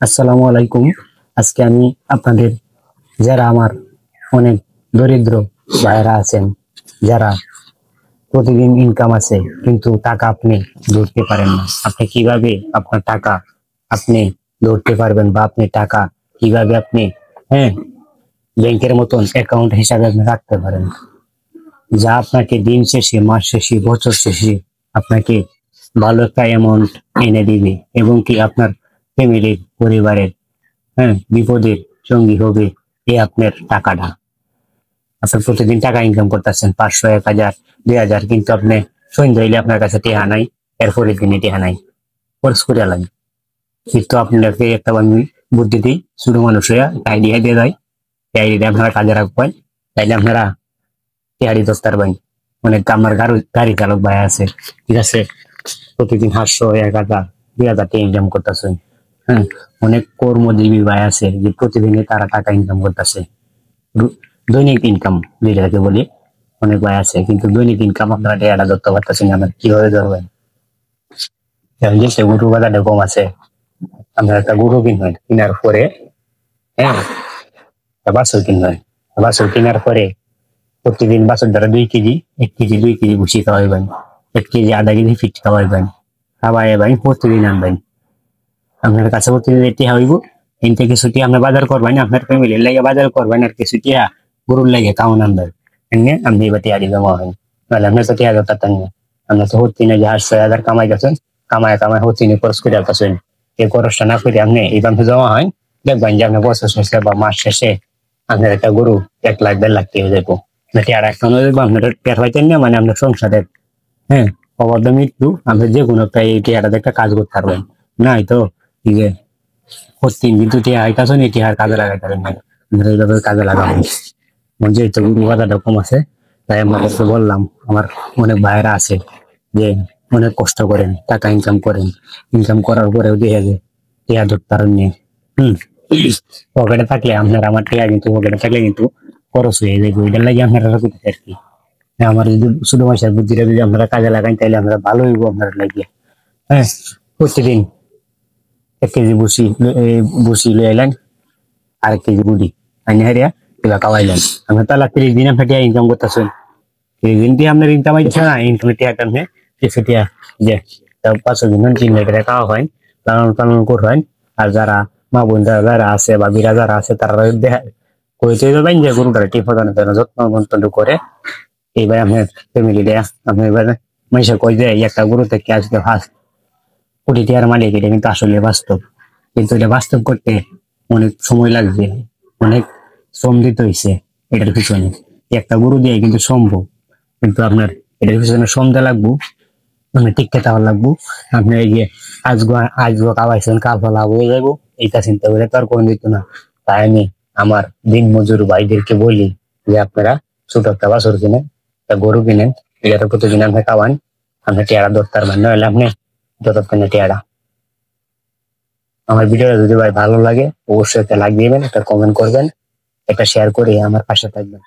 আসসালামু আলাইকুম। আজকে আমি আপনাদের যারা আমার অনেক দরিদ্র ভাইরা আছেন, যারা প্রতিদিন ইনকাম আছে কিন্তু টাকা আপনি ধরতে পারেন না, আপনি কিভাবে আপনার টাকা আপনি ধরতে পারবেন বা আপনি টাকা কিভাবে আপনি হ্যাঁ ব্যাংকের মতন অ্যাকাউন্ট হিসাবে আপনি রাখতে পারেন, যা আপনাকে দিন শেষে, মাস শেষে, বছর শেষে আপনাকে ভালো একটা অ্যামাউন্ট এনে দিবে এবং কি আপনার ফ্যামিলির পরিবারের বিপদের সঙ্গী হবে এই আপনার টাকাটা। আপনি প্রতিদিন টাকা ইনকাম করতেছেন 500, 1000, 2000, কিন্তু আপনি সন্ধ্যা হইলে আপনার কাছে টেহা নাই, এরপরের দিনে টেহা নাই, খরচ করে লাগে। কিন্তু আপনাকে একটা আমি বুদ্ধি দিই, ছোট মানুষ হইয়া আইডিয়া দিয়ে দেয়, এই আইডিয়া আপনারা কাজে রাখবেন, তাইলে আপনারা টেহারি দোস্তার ভাই। অনেক আমার গাড়ি চালক ভাই আছে, ঠিক আছে, প্রতিদিন 500, 1000, 2000 টাকা ইনকাম করতেছে। হ্যাঁ, অনেক কর্মজীবী ভাই আছে যে প্রতিদিনে তারা টাকা ইনকাম করতেছে, দৈনিক ইনকাম যেটাকে বলি। অনেক ভাই আছে কিন্তু দৈনিক ইনকাম আপনারা টাকাটা ধরতে পারতেছেন না, আপনারা কিভাবে ধরবেন? যেমন যে সে গরু বাজারে কম আছে, আপনারা একটা গরু কিনবেন, কেনার পরে হ্যাঁ একটা বাছুর কিনবেন, বাছুর কেনার পরে প্রতিদিন বাছুর দ্বারা 2 কেজি, 1 কেজি, 2 কেজি ভুসি খাওয়াইবেন, 1 কেজি, আধা কেজি ফিট খাওয়াইবেন, খাওয়াইবেন প্রতিদিন আনবেন। আপনার কাছে প্রতিদিন এটি হইব, এনতে কিছু টিয়া আপনি বাজার করবেন, আপনার ফ্যামিলির লাগে বাজার করবেন, আর কিছু টিয়া গরুর লাগে কাউন আনবেন, এনে আপনি এবার টিয়া জমা হবেন। নাহলে আপনার তো টিয়া ধরতেন না, আপনার তো হচ্ছে না যে 800, 1000 কামাই গেছেন, কামায় কামায় হচ্ছে না খরচ করে গেছেন। এই খরচটা না করে আপনি এই দামে জমা হয়, দেখবেন যে আপনার বছর শেষে বা মাস শেষে আপনার একটা গরু 1 লাখ, 1.5 লাখ টাকা যাবো। টিয়ার একটা দেখবো আপনার টের পাইতেন না, মানে আপনার সংসারের হ্যাঁ অবাধ মৃত্যু, আপনি যে কোনো একটা এই টিয়াটাতে একটা কাজ করতে পারবেন। নাই তো এই যে প্রতিদিন কিন্তু টিয়া আইতাছেন, এই টিয়ার কাজে লাগাইতে পারেন না, আমরা এইভাবে কাজে লাগাবো। যেহেতু গরু বাজারটা কম আছে, তাই আপনাদেরকে বললাম, আমার অনেক ভাইয়েরা আছে যে অনেক কষ্ট করেন, টাকা ইনকাম করেন, ইনকাম করার পরেও দেখা যায় টিয়া ধরতে পারেন নিয়ে। হম পকেটে থাকলে আপনার, আমার টিয়া কিন্তু পকেটে থাকলে কিন্তু খরচ হয়ে যাবে, ওইটার লাগে আপনারা করতে আর কি। আমার যদি ছোট মাসের বুদ্ধিটা যদি আপনারা কাজে লাগান, তাহলে আমরা ভালো হইব আপনার লাগিয়ে। হ্যাঁ, প্রতিদিন 1 কেজি ভুসি লই আইলেন, 1/2 কেজি গুড়ি আইনে হারিয়া এবার খাওয়াইলেন, আপনার তাহলে 30 দিন আপনার টিয়া ইনকাম করতেছেন। 30 দিন দিয়ে আপনার ইনকাম হইতেছে না, ইনকামের টিয়াটা আপনি কিছু টিয়া যে 500 দিন 3 লাখ টাকা খাওয়া হয়, লালন পালন করবেন। আর যারা মা বোন যারা আছে বা বিরা যারা আছে, তারা দেখা কইতে যাবেন যে গরুটার টিপ প্রদানের জন্য যত্ন মন্ত্রণ করে। এইবার আপনার ফ্যামিলি দেয়া আপনি এবার মানুষের কই যে একটা গরু থেকে আসবে ফার্স্ট 1 কোটি টাকার মালিক, এটা কিন্তু আসলে বাস্তব। কিন্তু এটা বাস্তব করতে অনেক সময় লাগবে, অনেক শ্রম দিতে হয়েছে এটার পিছনে। একটা গরু দিয়ে কিন্তু সম্ভব, কিন্তু আপনার এটার পিছনে শ্রম দেওয়া লাগবো, মানে টিকে থাকা লাগবো। আপনি এই যে আজগো খাওয়াইছেন, কাল লাভ হয়ে যাবো, এইটা চিন্তা করে তো আর কোনো দিত না। তাই আমি আমার দিন মজুর ভাইদেরকে বলি যে আপনারা ছোট একটা বাছুর কিনেন, একটা গরু কিনেন, এটার প্রতিদিন আপনি খাওয়ান, আপনি টেয়ারা দরকার মানে নইলে আপনি যতক্ষণ টেয়ারা। আমার ভিডিওটা যদি ভাই ভালো লাগে, অবশ্যই একটা লাইক দিবেন, একটা কমেন্ট করবেন, একটা শেয়ার করে আমার পাশে থাকবেন।